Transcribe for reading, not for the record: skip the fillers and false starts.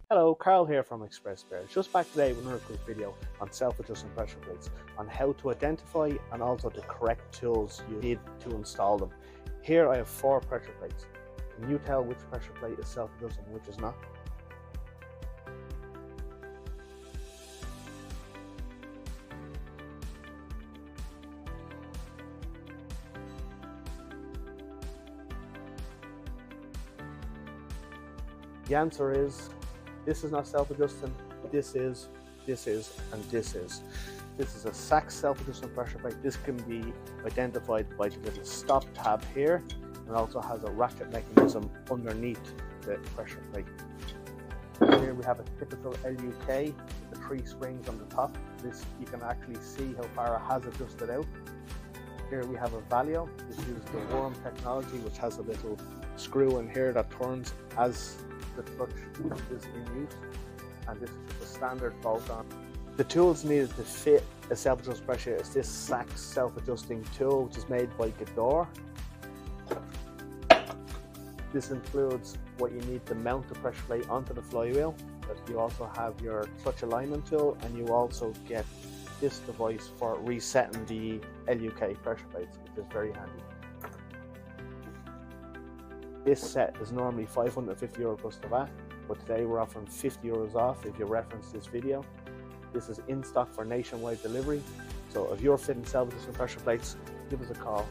Hello, Karl here from Express Spares. Just back today with another quick video on self-adjusting pressure plates, on how to identify and also the correct tools you need to install them. Here I have 4 pressure plates. Can you tell which pressure plate is self-adjusting and which is not? The answer is, this is not self-adjusting, this is, and this is. This is a Sachs self-adjusting pressure plate. This can be identified by the little stop tab here, and also has a ratchet mechanism underneath the pressure plate. Here we have a typical LUK with the 3 springs on the top. This you can actually see how far it has adjusted out. Here we have a Valeo. This uses the worm technology, which has a little screw in here that turns as the clutch is in use, and this is just a standard bolt-on. The tools needed to fit a self-adjusting pressure is this Sachs self-adjusting tool, which is made by Gedore. This includes what you need to mount the pressure plate onto the flywheel, but you also have your clutch alignment tool, and you also get this device for resetting the LUK pressure plates, which is very handy. This set is normally €550 plus the VAT, but today we're offering €50 off if you reference this video. This is in stock for nationwide delivery, so if you're fitting self-adjusting pressure plates, give us a call.